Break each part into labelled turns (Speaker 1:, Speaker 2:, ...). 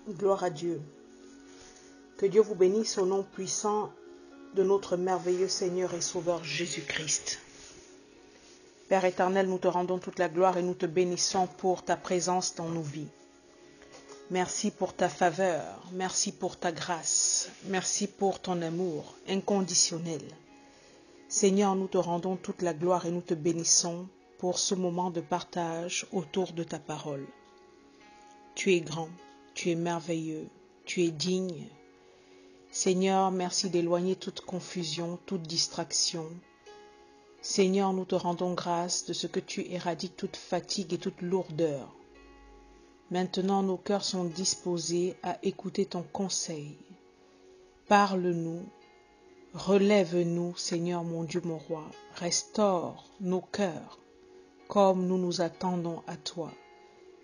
Speaker 1: Gloire à Dieu. Que Dieu vous bénisse au nom puissant de notre merveilleux Seigneur et Sauveur Jésus-Christ. Père éternel, nous te rendons toute la gloire et nous te bénissons pour ta présence dans nos vies. Merci pour ta faveur, merci pour ta grâce, merci pour ton amour inconditionnel. Seigneur, nous te rendons toute la gloire et nous te bénissons pour ce moment de partage autour de ta parole. Tu es grand, tu es merveilleux, tu es digne. Seigneur, merci d'éloigner toute confusion, toute distraction. Seigneur, nous te rendons grâce de ce que tu éradiques toute fatigue et toute lourdeur. Maintenant, nos cœurs sont disposés à écouter ton conseil. Parle-nous, relève-nous, Seigneur mon Dieu, mon roi. Restaure nos cœurs comme nous nous attendons à toi.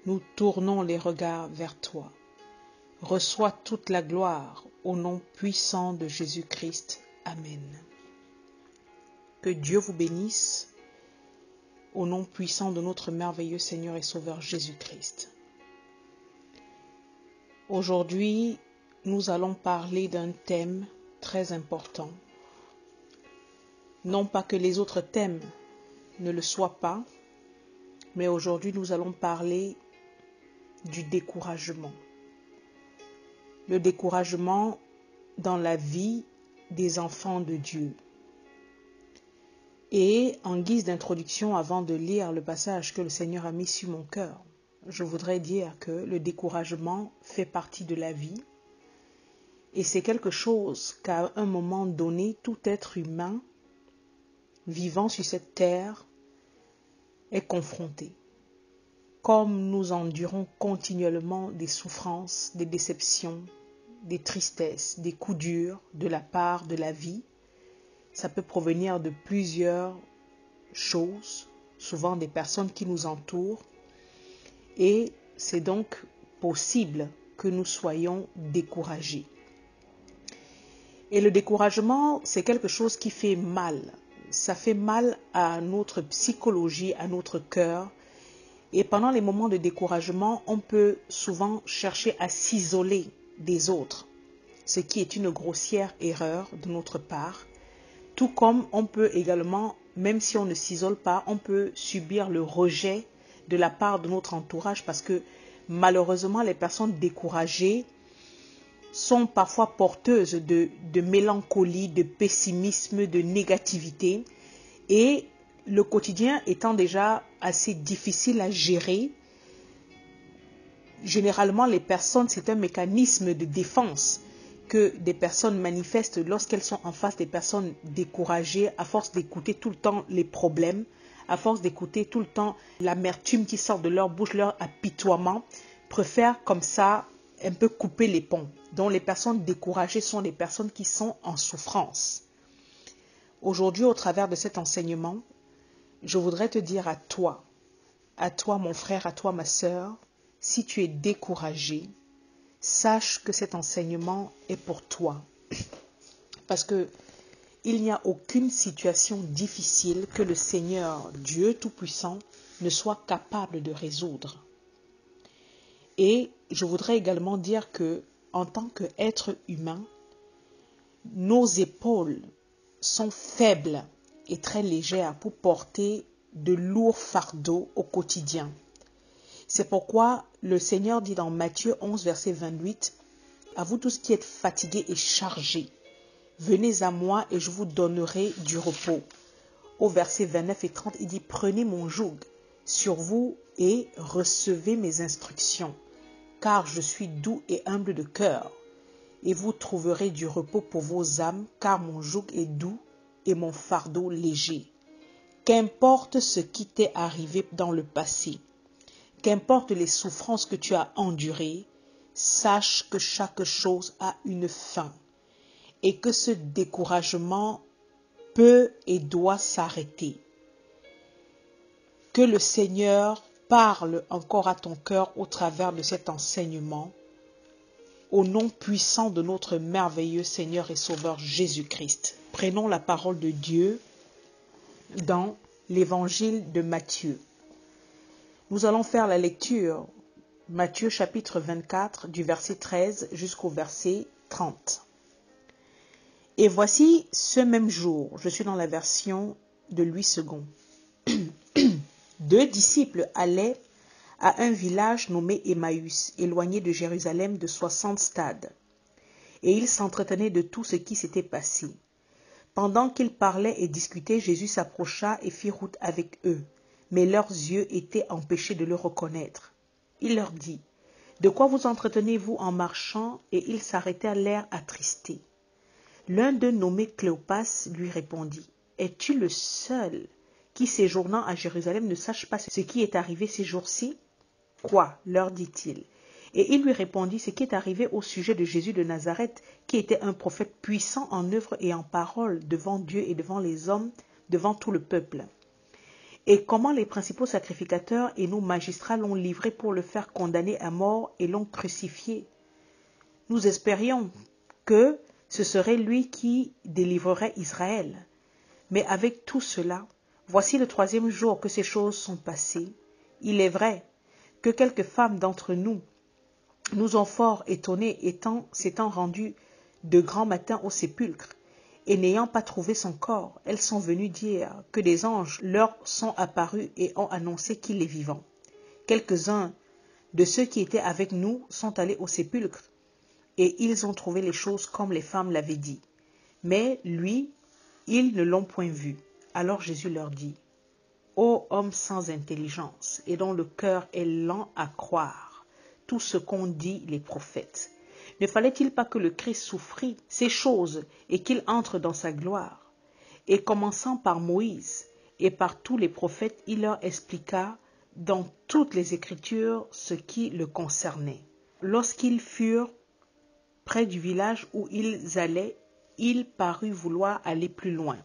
Speaker 1: Nous tournons les regards vers toi. Reçois toute la gloire au nom puissant de Jésus-Christ. Amen. Que Dieu vous bénisse au nom puissant de notre merveilleux Seigneur et Sauveur Jésus-Christ. Aujourd'hui, nous allons parler d'un thème très important. Non pas que les autres thèmes ne le soient pas, mais aujourd'hui nous allons parler du découragement. Le découragement dans la vie des enfants de Dieu. Et en guise d'introduction, avant de lire le passage que le Seigneur a mis sur mon cœur, je voudrais dire que le découragement fait partie de la vie. Et c'est quelque chose qu'à un moment donné, tout être humain vivant sur cette terre est confronté. Comme nous endurons continuellement des souffrances, des déceptions, des tristesses, des coups durs de la part de la vie, ça peut provenir de plusieurs choses, souvent des personnes qui nous entourent, et c'est donc possible que nous soyons découragés. Et le découragement, c'est quelque chose qui fait mal. Ça fait mal à notre psychologie, à notre cœur. Et pendant les moments de découragement, on peut souvent chercher à s'isoler des autres, ce qui est une grossière erreur de notre part. Tout comme on peut également, même si on ne s'isole pas, on peut subir le rejet de la part de notre entourage parce que malheureusement, les personnes découragées sont parfois porteuses de mélancolie, de pessimisme, de négativité. Et le quotidien étant déjà assez difficile à gérer, généralement les personnes, c'est un mécanisme de défense que des personnes manifestent lorsqu'elles sont en face des personnes découragées, à force d'écouter tout le temps les problèmes, à force d'écouter tout le temps l'amertume qui sort de leur bouche, leur apitoiement, préfèrent comme ça un peu couper les ponts. Donc les personnes découragées sont des personnes qui sont en souffrance. Aujourd'hui, au travers de cet enseignement, je voudrais te dire à toi mon frère, à toi ma sœur, si tu es découragé, sache que cet enseignement est pour toi. Parce que il n'y a aucune situation difficile que le Seigneur, Dieu Tout-Puissant, ne soit capable de résoudre. Et je voudrais également dire que, en tant qu'être humain, nos épaules sont faibles et très légères pour porter de lourds fardeaux au quotidien. C'est pourquoi le Seigneur dit dans Matthieu 11, verset 28, « À vous tous qui êtes fatigués et chargés, venez à moi et je vous donnerai du repos. » Au verset 29 et 30, il dit, « Prenez mon joug sur vous et recevez mes instructions, car je suis doux et humble de cœur, et vous trouverez du repos pour vos âmes, car mon joug est doux et mon fardeau léger. » Qu'importe ce qui t'est arrivé dans le passé, qu'importe les souffrances que tu as endurées, sache que chaque chose a une fin et que ce découragement peut et doit s'arrêter. Que le Seigneur parle encore à ton cœur au travers de cet enseignement, au nom puissant de notre merveilleux Seigneur et Sauveur Jésus-Christ. Prenons la parole de Dieu dans l'évangile de Matthieu. Nous allons faire la lecture Matthieu chapitre 24 du verset 13 jusqu'au verset 30. Et voici ce même jour, je suis dans la version de Louis II, 2 disciples allaient à un village nommé Emmaüs, éloigné de Jérusalem de 60 stades. Et ils s'entretenaient de tout ce qui s'était passé. Pendant qu'ils parlaient et discutaient, Jésus s'approcha et fit route avec eux, mais leurs yeux étaient empêchés de le reconnaître. Il leur dit, « De quoi vous entretenez-vous en marchant ?» Et ils s'arrêtèrent l'air attristés. L'un d'eux, nommé Cléopas, lui répondit, « Es-tu le seul qui, séjournant à Jérusalem, ne sache pas ce qui est arrivé ces jours-ci ?»« Quoi ?» leur dit-il. Et il lui répondit ce qui est arrivé au sujet de Jésus de Nazareth, qui était un prophète puissant en œuvre et en parole devant Dieu et devant les hommes, devant tout le peuple. Et comment les principaux sacrificateurs et nos magistrats l'ont livré pour le faire condamner à mort et l'ont crucifié. Nous espérions que ce serait lui qui délivrerait Israël. Mais avec tout cela, voici le 3e jour que ces choses sont passées. Il est vrai que quelques femmes d'entre nous ont fort étonnés s'étant rendues de grand matin au sépulcre, et n'ayant pas trouvé son corps, elles sont venues dire que des anges leur sont apparus et ont annoncé qu'il est vivant. Quelques-uns de ceux qui étaient avec nous sont allés au sépulcre, et ils ont trouvé les choses comme les femmes l'avaient dit. Mais lui, ils ne l'ont point vu. Alors Jésus leur dit, « Ô homme sans intelligence, et dont le cœur est lent à croire tout ce qu'ont dit les prophètes. Ne fallait-il pas que le Christ souffrit ces choses et qu'il entre dans sa gloire ?» Et commençant par Moïse et par tous les prophètes, il leur expliqua dans toutes les Écritures ce qui le concernait. Lorsqu'ils furent près du village où ils allaient, il parut vouloir aller plus loin.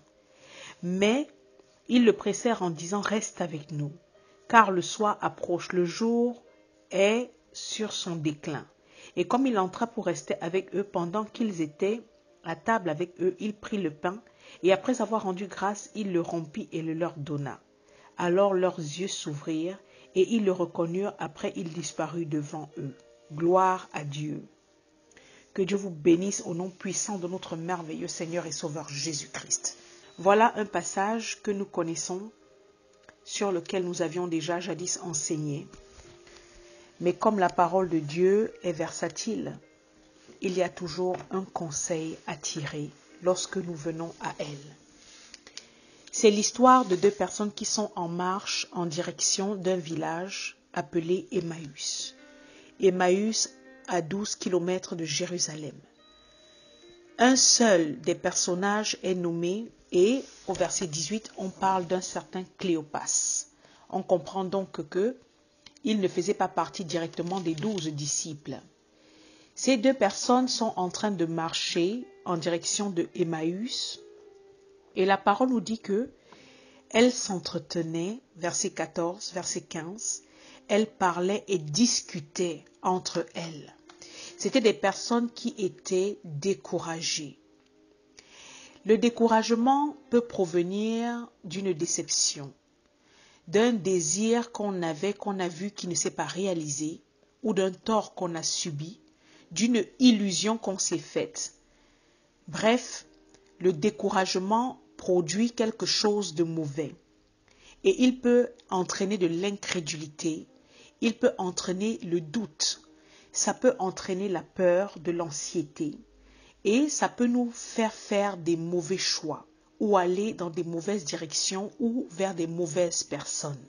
Speaker 1: Mais ils le pressèrent en disant « Reste avec nous, car le soir approche, le jour est sur son déclin. » Et comme il entra pour rester avec eux pendant qu'ils étaient à table avec eux, il prit le pain, et après avoir rendu grâce, il le rompit et le leur donna. Alors leurs yeux s'ouvrirent, et ils le reconnurent, après il disparut devant eux. Gloire à Dieu. Que Dieu vous bénisse au nom puissant de notre merveilleux Seigneur et Sauveur Jésus-Christ. Voilà un passage que nous connaissons, sur lequel nous avions déjà jadis enseigné. Mais comme la parole de Dieu est versatile, il y a toujours un conseil à tirer lorsque nous venons à elle. C'est l'histoire de 2 personnes qui sont en marche en direction d'un village appelé Emmaüs. Emmaüs à 12 km de Jérusalem. Un seul des personnages est nommé et au verset 18, on parle d'un certain Cléopas. On comprend donc que il ne faisait pas partie directement des 12 disciples. Ces 2 personnes sont en train de marcher en direction de Emmaüs et la parole nous dit que elles s'entretenaient, verset 14, verset 15, elles parlaient et discutaient entre elles. C'étaient des personnes qui étaient découragées. Le découragement peut provenir d'une déception, d'un désir qu'on a vu qui ne s'est pas réalisé, ou d'un tort qu'on a subi, d'une illusion qu'on s'est faite. Bref, le découragement produit quelque chose de mauvais. Et il peut entraîner de l'incrédulité, il peut entraîner le doute, ça peut entraîner la peur, de l'anxiété, et ça peut nous faire des mauvais choix, ou aller dans des mauvaises directions, ou vers des mauvaises personnes.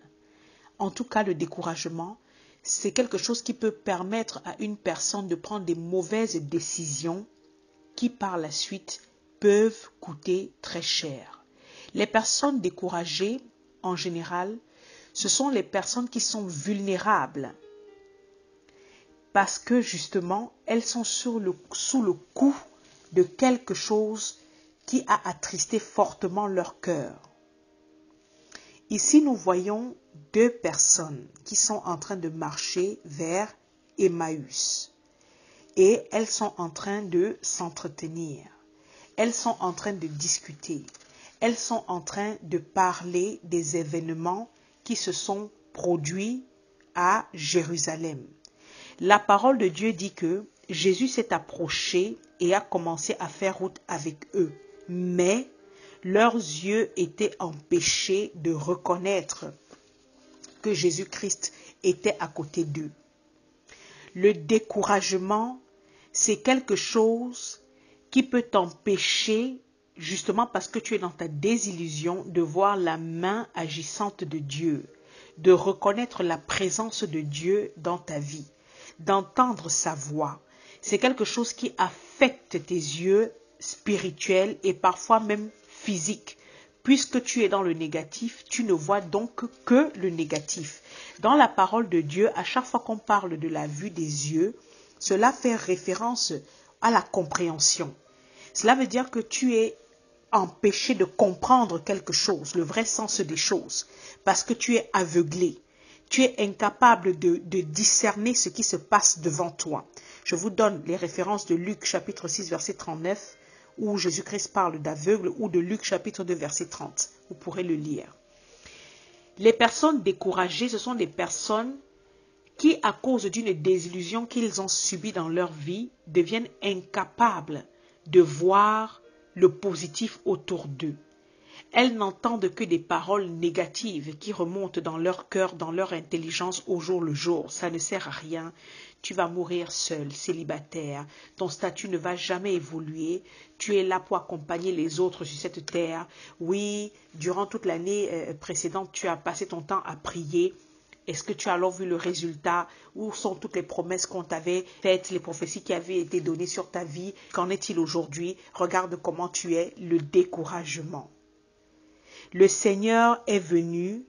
Speaker 1: En tout cas, le découragement, c'est quelque chose qui peut permettre à une personne de prendre des mauvaises décisions qui, par la suite, peuvent coûter très cher. Les personnes découragées, en général, ce sont les personnes qui sont vulnérables parce que justement, elles sont sous le coup de quelque chose qui a attristé fortement leur cœur. Ici, nous voyons 2 personnes qui sont en train de marcher vers Emmaüs et elles sont en train de s'entretenir. Elles sont en train de discuter. Elles sont en train de parler des événements qui se sont produits à Jérusalem. La parole de Dieu dit que Jésus s'est approché et a commencé à faire route avec eux. Mais leurs yeux étaient empêchés de reconnaître que Jésus-Christ était à côté d'eux. Le découragement, c'est quelque chose qui peut t'empêcher, justement parce que tu es dans ta désillusion, de voir la main agissante de Dieu, de reconnaître la présence de Dieu dans ta vie, d'entendre sa voix. C'est quelque chose qui affecte tes yeux spirituels et parfois même physiques. Puisque tu es dans le négatif, tu ne vois donc que le négatif. Dans la parole de Dieu, à chaque fois qu'on parle de la vue des yeux, cela fait référence à la compréhension. Cela veut dire que tu es empêché de comprendre quelque chose, le vrai sens des choses, parce que tu es aveuglé. Tu es incapable de discerner ce qui se passe devant toi. Je vous donne les références de Luc chapitre 6 verset 39 où Jésus-Christ parle d'aveugle, ou de Luc chapitre 2 verset 30. Vous pourrez le lire. Les personnes découragées, ce sont des personnes qui, à cause d'une désillusion qu'ils ont subie dans leur vie, deviennent incapables de voir le positif autour d'eux. Elles n'entendent que des paroles négatives qui remontent dans leur cœur, dans leur intelligence au jour le jour. Ça ne sert à rien. Tu vas mourir seul, célibataire. Ton statut ne va jamais évoluer. Tu es là pour accompagner les autres sur cette terre. Oui, durant toute l'année précédente, tu as passé ton temps à prier. Est-ce que tu as alors vu le résultat? Où sont toutes les promesses qu'on t'avait faites, les prophéties qui avaient été données sur ta vie? Qu'en est-il aujourd'hui? Regarde comment tu es, le découragement. Le Seigneur est venu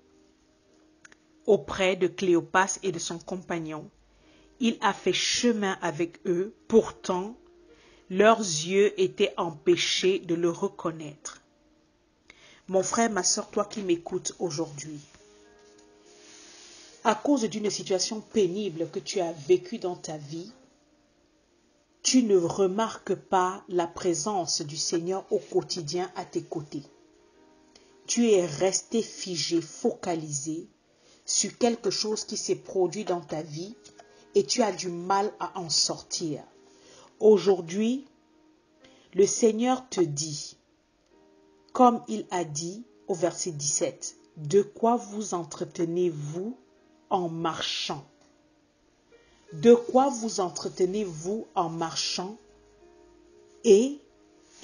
Speaker 1: auprès de Cléopas et de son compagnon. Il a fait chemin avec eux, pourtant leurs yeux étaient empêchés de le reconnaître. Mon frère, ma soeur, toi qui m'écoutes aujourd'hui, à cause d'une situation pénible que tu as vécue dans ta vie, tu ne remarques pas la présence du Seigneur au quotidien à tes côtés. Tu es resté figé, focalisé sur quelque chose qui s'est produit dans ta vie et tu as du mal à en sortir. Aujourd'hui, le Seigneur te dit, comme il a dit au verset 17, « De quoi vous entretenez-vous en marchant ?» De quoi vous entretenez-vous en marchant? Et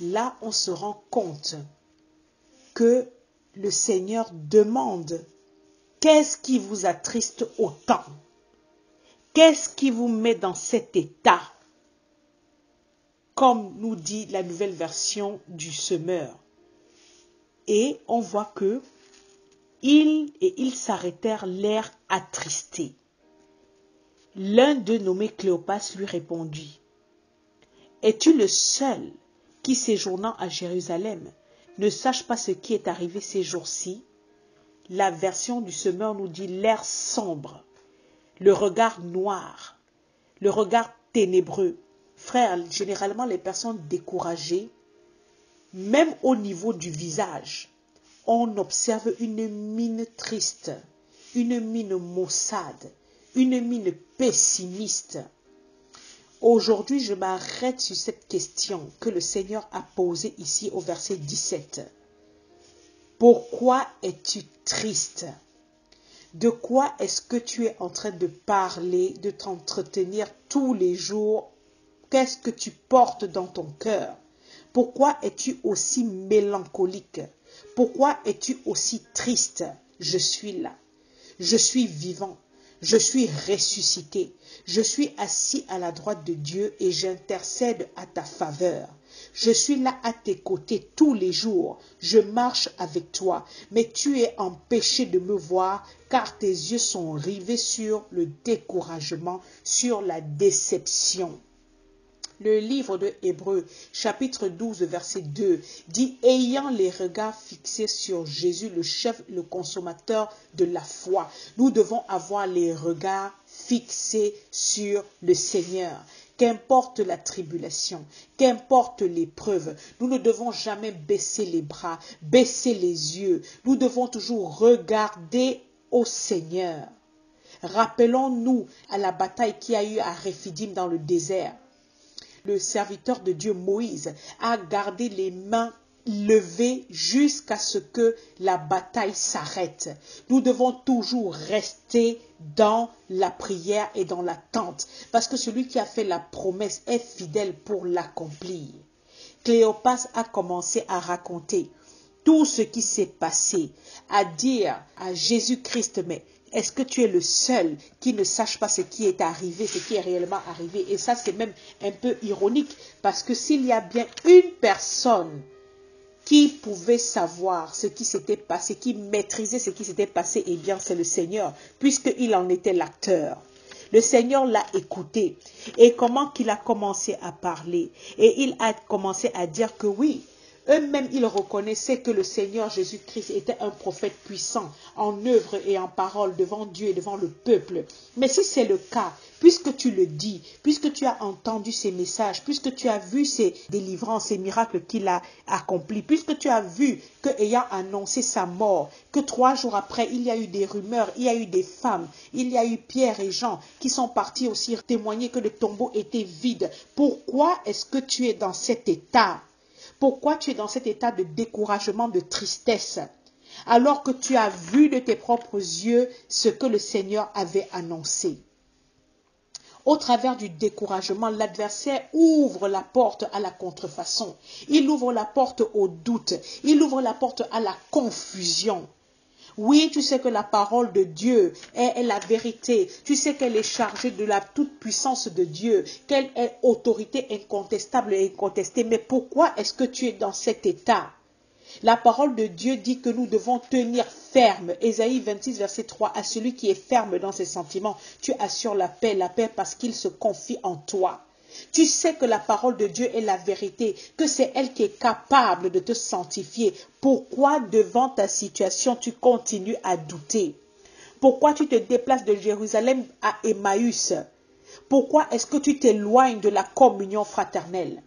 Speaker 1: là, on se rend compte que le Seigneur demande, qu'est-ce qui vous attriste autant? Qu'est-ce qui vous met dans cet état? Comme nous dit la nouvelle version du Semeur. Et on voit que ils s'arrêtèrent l'air attristés. L'un d'eux nommé Cléopas lui répondit, « Es-tu le seul qui, séjournant à Jérusalem, ne sache pas ce qui est arrivé ces jours-ci? » La version du Semeur nous dit l'air sombre, le regard noir, le regard ténébreux. Frère, généralement les personnes découragées, même au niveau du visage, on observe une mine triste, une mine maussade, une mine pessimiste. Aujourd'hui, je m'arrête sur cette question que le Seigneur a posée ici au verset 17. Pourquoi es-tu triste? De quoi est-ce que tu es en train de parler, de t'entretenir tous les jours? Qu'est-ce que tu portes dans ton cœur? Pourquoi es-tu aussi mélancolique? Pourquoi es-tu aussi triste? Je suis là. Je suis vivant. Je suis ressuscité. Je suis assis à la droite de Dieu et j'intercède à ta faveur. Je suis là à tes côtés tous les jours. Je marche avec toi. Mais tu es empêché de me voir car tes yeux sont rivés sur le découragement, sur la déception. Le livre de Hébreux, chapitre 12, verset 2, dit « Ayant les regards fixés sur Jésus, le chef, le consommateur de la foi. » Nous devons avoir les regards fixés sur le Seigneur. Qu'importe la tribulation, qu'importe l'épreuve, nous ne devons jamais baisser les bras, baisser les yeux. Nous devons toujours regarder au Seigneur. Rappelons-nous à la bataille qu'il y a eu à Réphidim dans le désert. Le serviteur de Dieu Moïse a gardé les mains levées jusqu'à ce que la bataille s'arrête. Nous devons toujours rester dans la prière et dans l'attente, parce que celui qui a fait la promesse est fidèle pour l'accomplir. Cléopas a commencé à raconter tout ce qui s'est passé, à dire à Jésus-Christ, mais est-ce que tu es le seul qui ne sache pas ce qui est arrivé, ce qui est réellement arrivé? Et ça, c'est même un peu ironique, parce que s'il y a bien une personne qui pouvait savoir ce qui s'était passé, qui maîtrisait ce qui s'était passé, eh bien, c'est le Seigneur, puisqu'il en était l'acteur. Le Seigneur l'a écouté. Et comment qu'il a commencé à parler? Et il a commencé à dire que oui, eux-mêmes, ils reconnaissaient que le Seigneur Jésus-Christ était un prophète puissant en œuvre et en parole devant Dieu et devant le peuple. Mais si c'est le cas, puisque tu le dis, puisque tu as entendu ces messages, puisque tu as vu ces délivrances, ces miracles qu'il a accomplis, puisque tu as vu qu'ayant annoncé sa mort, que 3 jours après, il y a eu des rumeurs, il y a eu des femmes, il y a eu Pierre et Jean qui sont partis aussi témoigner que le tombeau était vide. Pourquoi est-ce que tu es dans cet état? Pourquoi tu es dans cet état de découragement, de tristesse, alors que tu as vu de tes propres yeux ce que le Seigneur avait annoncé? Au travers du découragement, l'adversaire ouvre la porte à la contrefaçon. Il ouvre la porte au doute. Il ouvre la porte à la confusion. Oui, tu sais que la parole de Dieu est la vérité. Tu sais qu'elle est chargée de la toute-puissance de Dieu, qu'elle est autorité incontestable et incontestée. Mais pourquoi est-ce que tu es dans cet état? La parole de Dieu dit que nous devons tenir ferme. Ésaïe 26, verset 3. À celui qui est ferme dans ses sentiments, tu assures la paix parce qu'il se confie en toi. Tu sais que la parole de Dieu est la vérité, que c'est elle qui est capable de te sanctifier. Pourquoi devant ta situation tu continues à douter? Pourquoi tu te déplaces de Jérusalem à Emmaüs? Pourquoi est-ce que tu t'éloignes de la communion fraternelle?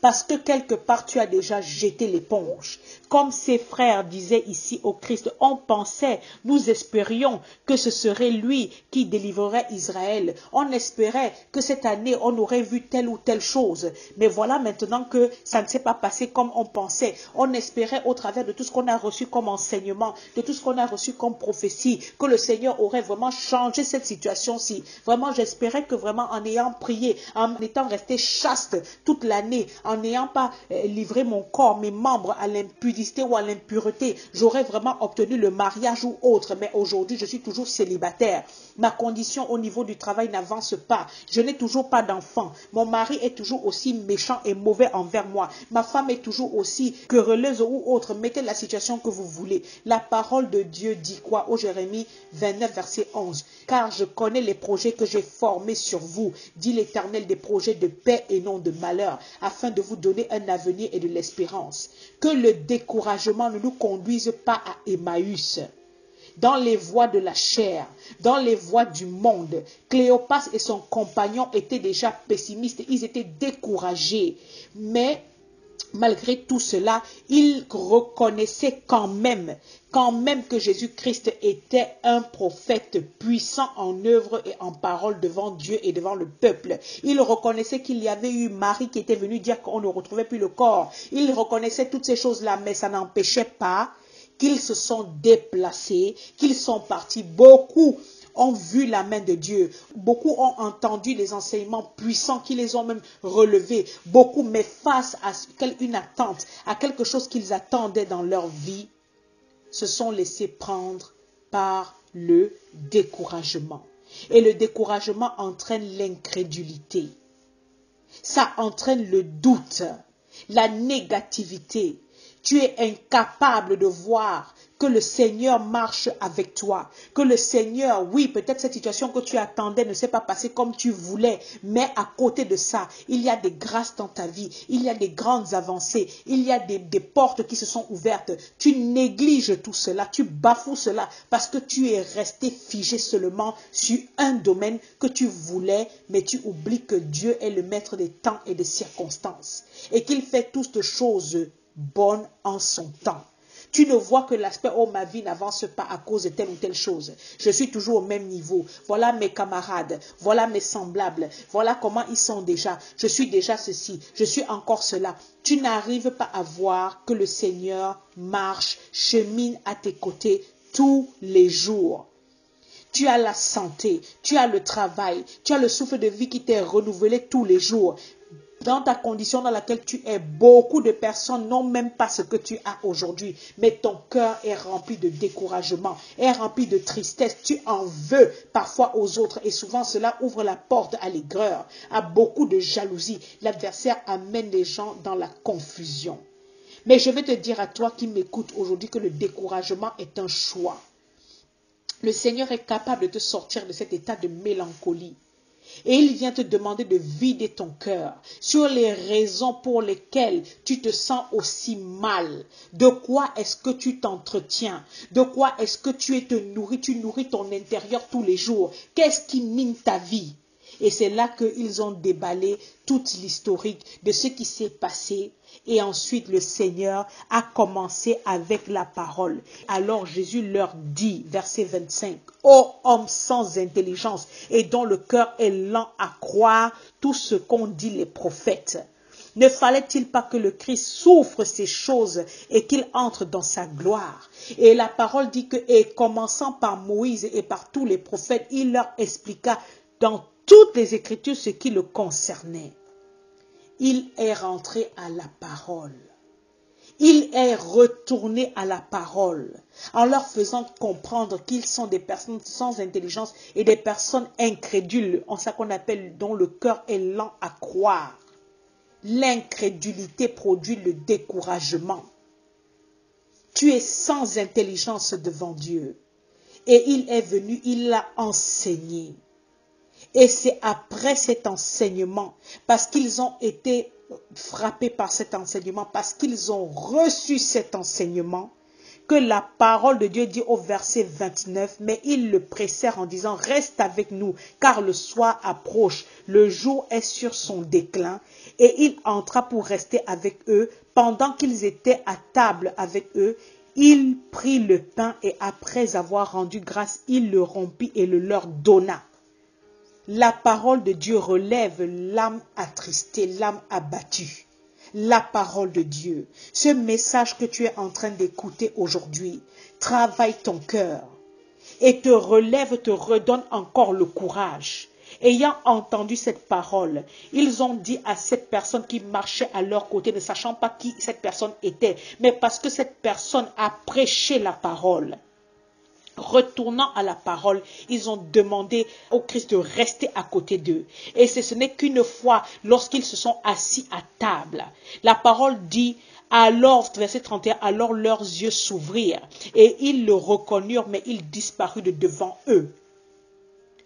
Speaker 1: Parce que quelque part, tu as déjà jeté l'éponge. Comme ses frères disaient ici au Christ, on pensait, nous espérions que ce serait lui qui délivrerait Israël. On espérait que cette année, on aurait vu telle ou telle chose. Mais voilà maintenant que ça ne s'est pas passé comme on pensait. On espérait au travers de tout ce qu'on a reçu comme enseignement, de tout ce qu'on a reçu comme prophétie, que le Seigneur aurait vraiment changé cette situation-ci. Vraiment, j'espérais que vraiment en ayant prié, en étant resté chaste toute l'année, en n'ayant pas livré mon corps, mes membres à l'impudicité ou à l'impureté, j'aurais vraiment obtenu le mariage ou autre. Mais aujourd'hui, je suis toujours célibataire. Ma condition au niveau du travail n'avance pas. Je n'ai toujours pas d'enfant. Mon mari est toujours aussi méchant et mauvais envers moi. Ma femme est toujours aussi querelleuse ou autre. Mettez la situation que vous voulez. La parole de Dieu dit quoi? Au Jérémie 29, verset 11. Car je connais les projets que j'ai formés sur vous, dit l'Éternel, des projets de paix et non de malheur, afin de vous donner un avenir et de l'espérance. Que le découragement ne nous conduise pas à Emmaüs, dans les voies de la chair, dans les voies du monde. Cléopas et son compagnon étaient déjà pessimistes, ils étaient découragés. Mais malgré tout cela, ils reconnaissaient quand même que Jésus-Christ était un prophète puissant en œuvre et en parole devant Dieu et devant le peuple. Ils reconnaissaient qu'il y avait eu Marie qui était venue dire qu'on ne retrouvait plus le corps. Ils reconnaissaient toutes ces choses-là, mais ça n'empêchait pas qu'ils se sont déplacés, qu'ils sont partis. Beaucoup ont vu la main de Dieu. Beaucoup ont entendu les enseignements puissants qui les ont même relevés. Beaucoup, mais face à une attente, à quelque chose qu'ils attendaient dans leur vie, se sont laissés prendre par le découragement. Et le découragement entraîne l'incrédulité. Ça entraîne le doute, la négativité. Tu es incapable de voir que le Seigneur marche avec toi. Que le Seigneur, oui, peut-être cette situation que tu attendais ne s'est pas passée comme tu voulais. Mais à côté de ça, il y a des grâces dans ta vie. Il y a des grandes avancées. Il y a des portes qui se sont ouvertes. Tu négliges tout cela. Tu bafoues cela parce que tu es resté figé seulement sur un domaine que tu voulais. Mais tu oublies que Dieu est le maître des temps et des circonstances. Et qu'il fait toutes choses bonnes en son temps. Tu ne vois que l'aspect, oh, ma vie n'avance pas à cause de telle ou telle chose. Je suis toujours au même niveau. Voilà mes camarades, voilà mes semblables, voilà comment ils sont déjà. Je suis déjà ceci, je suis encore cela. Tu n'arrives pas à voir que le Seigneur marche, chemine à tes côtés tous les jours. Tu as la santé, tu as le travail, tu as le souffle de vie qui t'est renouvelé tous les jours. Dans ta condition dans laquelle tu es, beaucoup de personnes n'ont même pas ce que tu as aujourd'hui. Mais ton cœur est rempli de découragement, est rempli de tristesse. Tu en veux parfois aux autres et souvent cela ouvre la porte à l'aigreur, à beaucoup de jalousie. L'adversaire amène les gens dans la confusion. Mais je vais te dire à toi qui m'écoutes aujourd'hui que le découragement est un choix. Le Seigneur est capable de te sortir de cet état de mélancolie. Et il vient te demander de vider ton cœur sur les raisons pour lesquelles tu te sens aussi mal. De quoi est-ce que tu t'entretiens? De quoi est-ce que tu nourris? Tu nourris ton intérieur tous les jours. Qu'est-ce qui mine ta vie? Et c'est là qu'ils ont déballé toute l'historique de ce qui s'est passé. Et ensuite, le Seigneur a commencé avec la parole. Alors Jésus leur dit, verset 25, « Ô homme sans intelligence et dont le cœur est lent à croire tout ce qu'ont dit les prophètes. Ne fallait-il pas que le Christ souffre ces choses et qu'il entre dans sa gloire? » Et la parole dit que, et commençant par Moïse et par tous les prophètes, il leur expliqua dans toutes les Écritures ce qui le concernait. Il est rentré à la parole. Il est retourné à la parole en leur faisant comprendre qu'ils sont des personnes sans intelligence et des personnes incrédules, en ça qu'on appelle dont le cœur est lent à croire. L'incrédulité produit le découragement. Tu es sans intelligence devant Dieu. Et il est venu, il l'a enseigné. Et c'est après cet enseignement, parce qu'ils ont été frappés par cet enseignement, parce qu'ils ont reçu cet enseignement, que la parole de Dieu dit au verset 29, mais ils le pressèrent en disant, reste avec nous, car le soir approche, le jour est sur son déclin, et il entra pour rester avec eux, pendant qu'ils étaient à table avec eux, il prit le pain et après avoir rendu grâce, il le rompit et le leur donna. La parole de Dieu relève l'âme attristée, l'âme abattue. La parole de Dieu, ce message que tu es en train d'écouter aujourd'hui, travaille ton cœur et te relève, te redonne encore le courage. Ayant entendu cette parole, ils ont dit à cette personne qui marchait à leur côté, ne sachant pas qui cette personne était, mais parce que cette personne a prêché la parole. Retournant à la parole, ils ont demandé au Christ de rester à côté d'eux. Et ce n'est qu'une fois, lorsqu'ils se sont assis à table, la parole dit, alors, verset 31, alors leurs yeux s'ouvrirent et ils le reconnurent, mais il disparut de devant eux.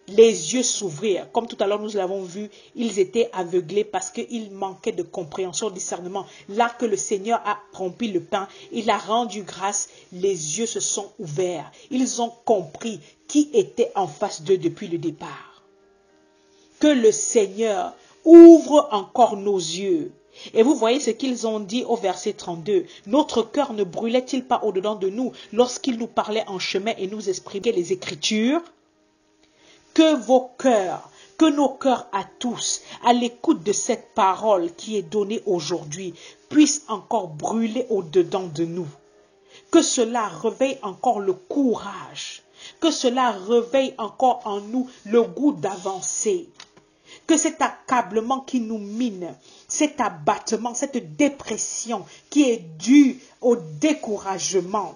Speaker 1: Les yeux s'ouvrirent. Comme tout à l'heure nous l'avons vu, ils étaient aveuglés parce qu'ils manquaient de compréhension, de discernement. Là que le Seigneur a rompu le pain, il a rendu grâce, les yeux se sont ouverts. Ils ont compris qui était en face d'eux depuis le départ. Que le Seigneur ouvre encore nos yeux. Et vous voyez ce qu'ils ont dit au verset 32. Notre cœur ne brûlait-il pas au-dedans de nous lorsqu'il nous parlait en chemin et nous exprimait les Écritures? Que vos cœurs, que nos cœurs à tous, à l'écoute de cette parole qui est donnée aujourd'hui, puissent encore brûler au-dedans de nous. Que cela réveille encore le courage, que cela réveille encore en nous le goût d'avancer. Que cet accablement qui nous mine, cet abattement, cette dépression qui est due au découragement,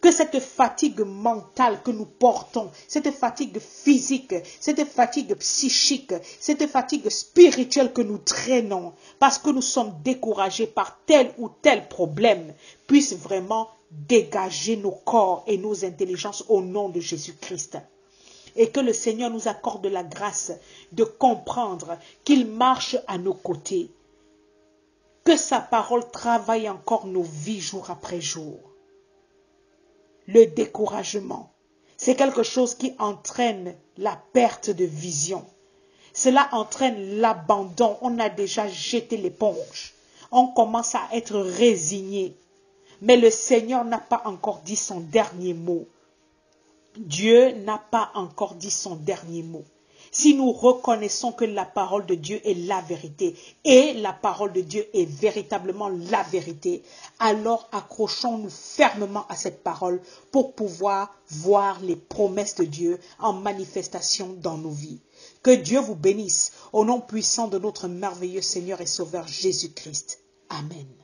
Speaker 1: que cette fatigue mentale que nous portons, cette fatigue physique, cette fatigue psychique, cette fatigue spirituelle que nous traînons parce que nous sommes découragés par tel ou tel problème, puisse vraiment dégager nos corps et nos intelligences au nom de Jésus-Christ. Et que le Seigneur nous accorde la grâce de comprendre qu'il marche à nos côtés. Que sa parole travaille encore nos vies jour après jour. Le découragement, c'est quelque chose qui entraîne la perte de vision. Cela entraîne l'abandon. On a déjà jeté l'éponge. On commence à être résigné. Mais le Seigneur n'a pas encore dit son dernier mot. Dieu n'a pas encore dit son dernier mot. Si nous reconnaissons que la parole de Dieu est la vérité et la parole de Dieu est véritablement la vérité, alors accrochons-nous fermement à cette parole pour pouvoir voir les promesses de Dieu en manifestation dans nos vies. Que Dieu vous bénisse au nom puissant de notre merveilleux Seigneur et Sauveur Jésus-Christ. Amen.